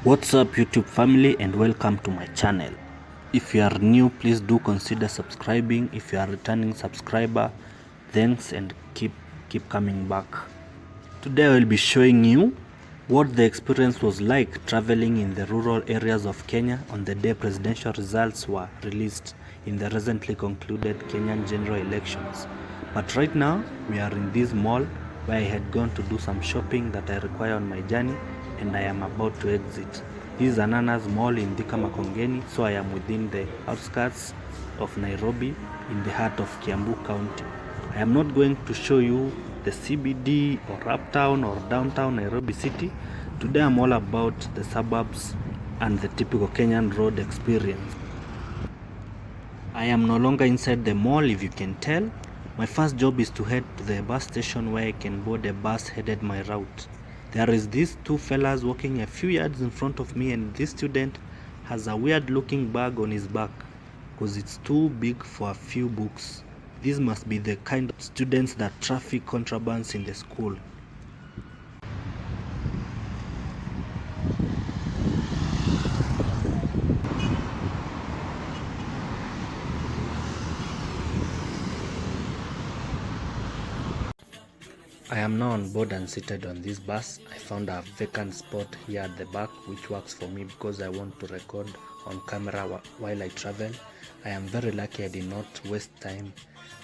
What's up YouTube family, and welcome to my channel. If you are new, please do consider subscribing. If you are a returning subscriber, thanks, and keep coming back. Today I will be showing you what the experience was like traveling in the rural areas of Kenya on the day presidential results were released in the recently concluded Kenyan general elections. But right now we are in this mall where I had gone to do some shopping that I require on my journey, and I am about to exit. This is Ananas Mall in Thika Makongeni, so I am within the outskirts of Nairobi in the heart of Kiambu County. I am not going to show you the CBD or uptown or downtown Nairobi city. Today I'm all about the suburbs and the typical Kenyan road experience. I am no longer inside the mall, if you can tell. My first job is to head to the bus station where I can board a bus headed my route. There is these two fellas walking a few yards in front of me, and this student has a weird looking bag on his back because it's too big for a few books. These must be the kind of students that traffic contrabands in the school. I am now on board and seated on this bus. I found a vacant spot here at the back, which works for me because I want to record on camera while I travel. I am very lucky I did not waste time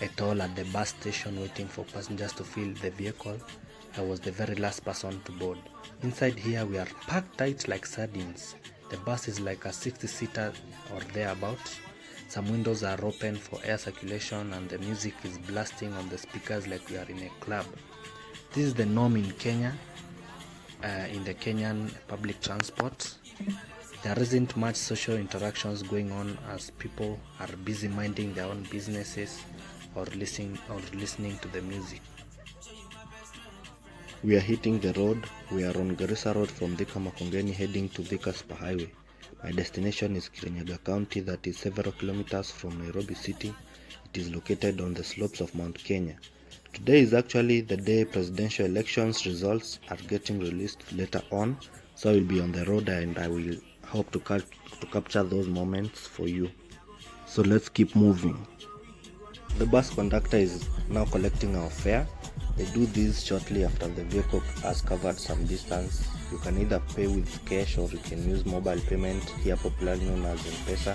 at all at the bus station waiting for passengers to fill the vehicle. I was the very last person to board. Inside here we are packed tight like sardines. The bus is like a 60-seater or thereabout. Some windows are open for air circulation and the music is blasting on the speakers like we are in a club. This is the norm in Kenya, in the Kenyan public transport. There isn't much social interactions going on as people are busy minding their own businesses or listening to the music. We are hitting the road. We are on Garissa Road from Thika Makongeni heading to Thika Superhighway. My destination is Kirinyaga County, that is several kilometers from Nairobi City. It is located on the slopes of Mount Kenya. Today is actually the day presidential elections results are getting released later on, so I will be on the road and I will hope to capture those moments for you. So let's keep moving. The bus conductor is now collecting our fare. They do this shortly after the vehicle has covered some distance. You can either pay with cash or you can use mobile payment, here popularly known as M-Pesa.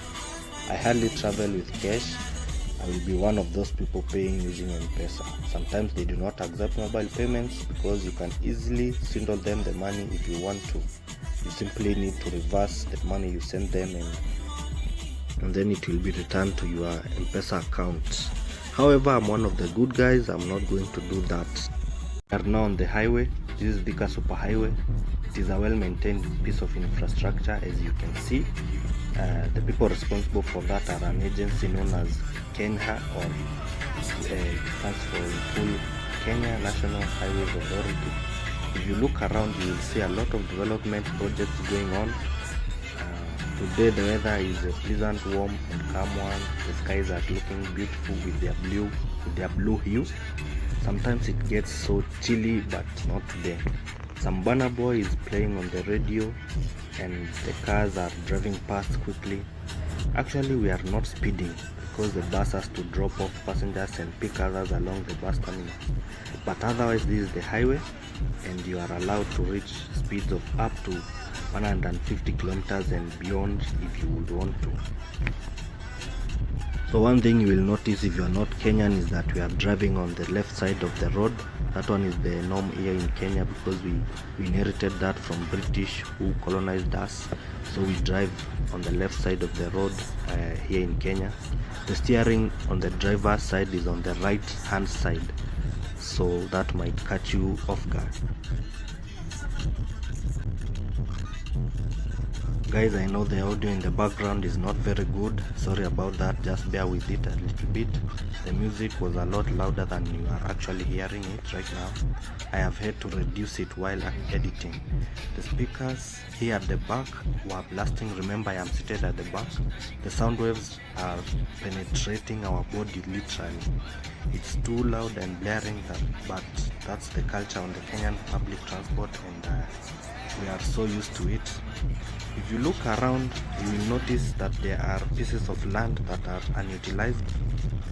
I hardly travel with cash. I will be one of those people paying using M-Pesa. Sometimes they do not accept mobile payments because you can easily swindle them the money if you want to. You simply need to reverse the money you send them and then it will be returned to your M-Pesa account. However, I'm one of the good guys. I'm not going to do that. We are now on the highway. This is Thika Superhighway. It is a well-maintained piece of infrastructure, as you can see. The people responsible for that are an agency known as Kenya, or stands for Full Kenya National Highways Authority. If you look around, you will see a lot of development projects going on. Today the weather is a pleasant, warm and calm one. The skies are looking beautiful with their blue hue. Sometimes it gets so chilly, but not today. Some Burna Boy is playing on the radio and the cars are driving past quickly. Actually, we are not speeding because the bus has to drop off passengers and pick others along the bus terminal. But otherwise, this is the highway and you are allowed to reach speeds of up to 150 kilometers and beyond if you would want to. So one thing you will notice if you are not Kenyan is that we are driving on the left side of the road. That one is the norm here in Kenya because we inherited that from British who colonized us. So we drive on the left side of the road here in Kenya. The steering on the driver's side is on the right hand side, so that might catch you off guard. Guys, I know the audio in the background is not very good. Sorry about that, just bear with it a little bit. The music was a lot louder than you are actually hearing it right now. I have had to reduce it while editing. The speakers here at the back were blasting. Remember, I am seated at the back. The sound waves are penetrating our body literally. It's too loud and blaring, but that's the culture on the Kenyan public transport, and we are so used to it. If you look around, you will notice that there are pieces of land that are unutilized.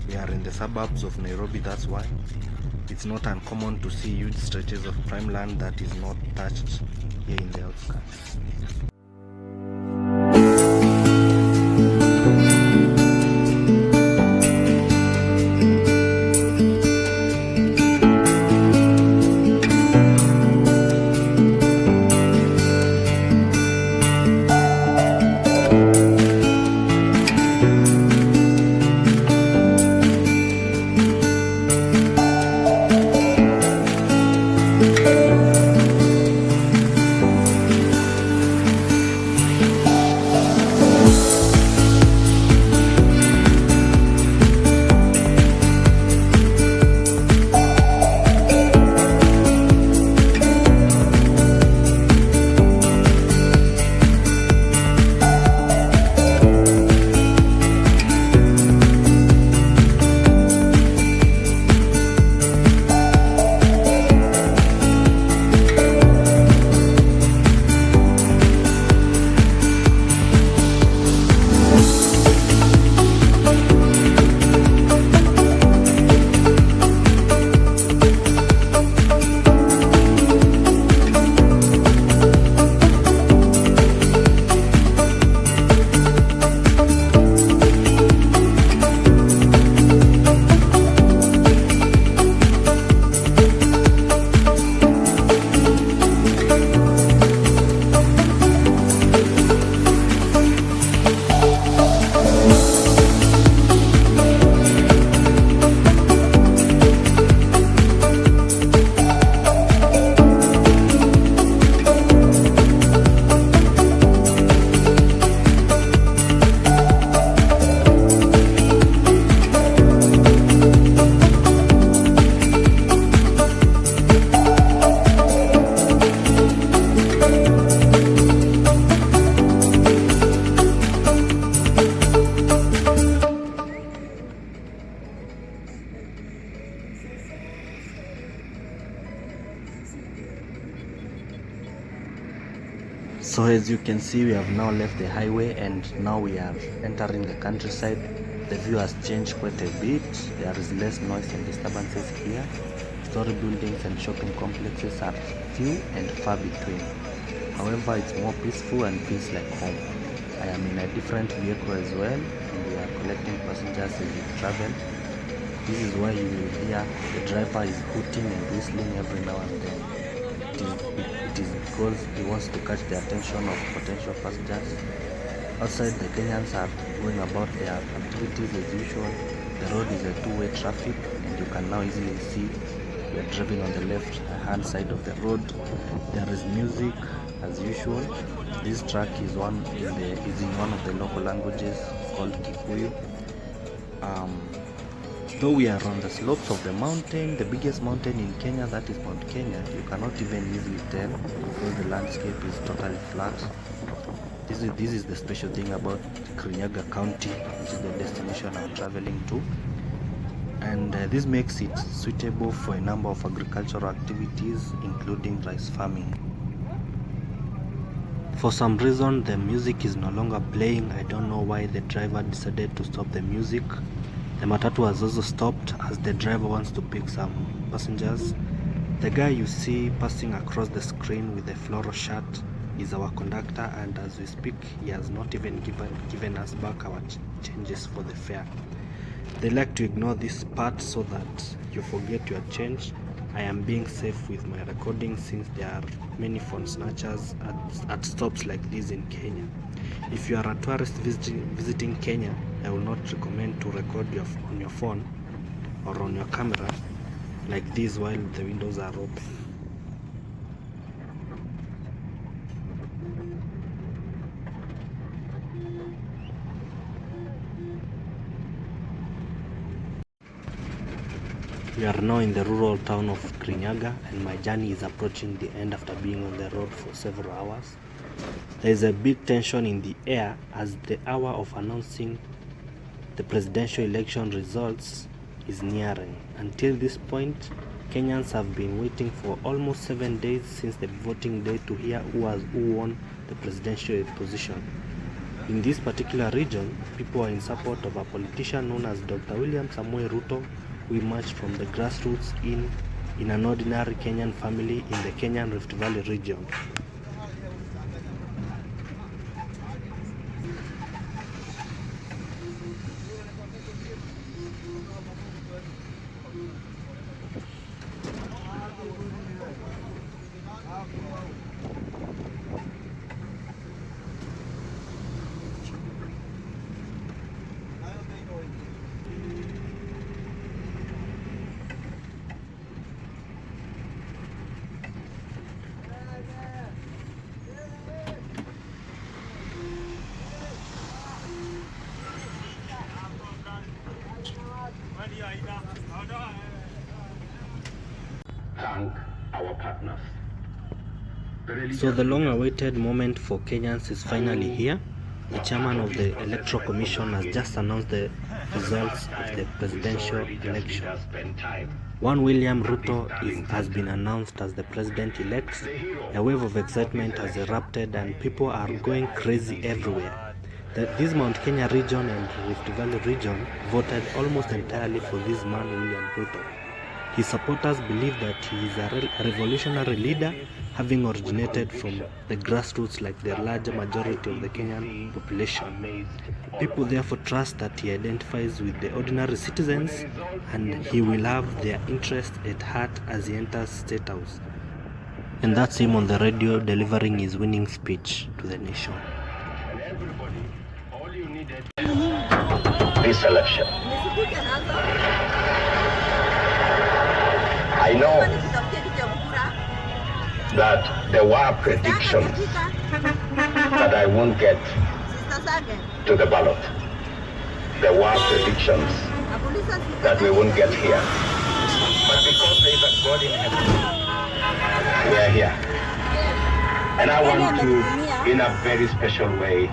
We are in the suburbs of Nairobi, that's why. It's not uncommon to see huge stretches of prime land that is not touched here in the outskirts. So as you can see, we have now left the highway and now we are entering the countryside. The view has changed quite a bit. There is less noise and disturbances here. Story buildings and shopping complexes are few and far between. However, it's more peaceful and feels like home. I am in a different vehicle as well, and we are collecting passengers as we travel. This is why you will hear the driver is hooting and whistling every now and then. It is because he wants to catch the attention of potential passengers. Outside, the Kenyans are going about their activities as usual. The road is a two-way traffic, and you can now easily see we are driving on the left-hand side of the road. There is music as usual. This track is in one of the local languages called Kikuyu. Though we are on the slopes of the mountain, the biggest mountain in Kenya, that is Mount Kenya, you cannot even easily tell because the landscape is totally flat. This is the special thing about Kirinyaga County, which is the destination I'm traveling to. And this makes it suitable for a number of agricultural activities, including rice farming. For some reason, the music is no longer playing. I don't know why the driver decided to stop the music. The matatu has also stopped as the driver wants to pick some passengers. The guy you see passing across the screen with the floral shirt is our conductor, and as we speak, he has not even given us back our changes for the fare. They like to ignore this part so that you forget your change. I am being safe with my recording since there are many phone snatchers at stops like this in Kenya. If you are a tourist visiting Kenya, I will not recommend to record on your phone or on your camera like this while the windows are open. We are now in the rural town of Kirinyaga, and my journey is approaching the end after being on the road for several hours. There is a big tension in the air as the hour of announcing the presidential election results is nearing. Until this point, Kenyans have been waiting for almost 7 days since the voting day to hear who won the presidential position. In this particular region, people are in support of a politician known as Dr. William Samoei Ruto, who emerged from the grassroots in an ordinary Kenyan family in the Kenyan Rift Valley region. Thank our partners. So the long-awaited moment for Kenyans is finally here. The chairman of the Electoral Commission has just announced the results of the presidential election. One William Ruto has been announced as the president-elect. A wave of excitement has erupted and people are going crazy everywhere. This Mount Kenya region and Rift Valley region voted almost entirely for this man William Ruto. His supporters believe that he is a revolutionary leader, having originated from the grassroots like the larger majority of the Kenyan population. People therefore trust that he identifies with the ordinary citizens and he will have their interest at heart as he enters State House. And that's him on the radio delivering his winning speech to the nation. All you needed this election. I know that there were predictions that I won't get to the ballot. There were predictions that we won't get here. But because there is a God in heaven, we are here. And I want to, in a very special way,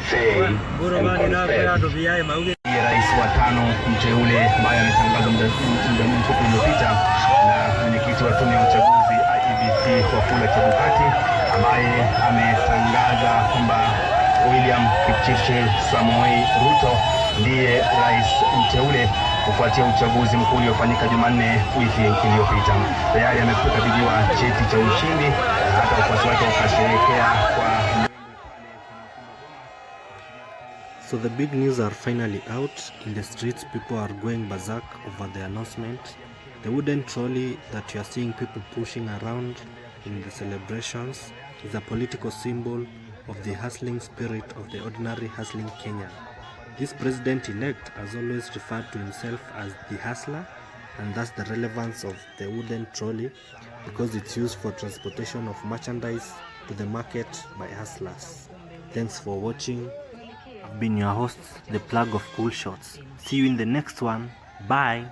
say and confess rais wa tano mteule ambaye ametangazwa muda mfupi uliopita na mwenyekiti wa tume ya uchaguzi IEBC Wafula Chebukati, ambaye ametangaza kwamba William Kipchirchir Samoei Ruto ndiye rais mteule kufuatia uchaguzi mkuu uliofanyika Jumanne wiki iliyopita. Tayari amekabidhiwa cheti cha ushindi, hata wafuasi wake wakasherehekea kwa. So the big news are finally out. In the streets, people are going berserk over the announcement. The wooden trolley that you are seeing people pushing around in the celebrations is a political symbol of the hustling spirit of the ordinary hustling Kenyan. This president-elect has always referred to himself as the hustler, and that's the relevance of the wooden trolley because it's used for transportation of merchandise to the market by hustlers. Thanks for watching. I've been your host, the plug of cool shots. See you in the next one. Bye.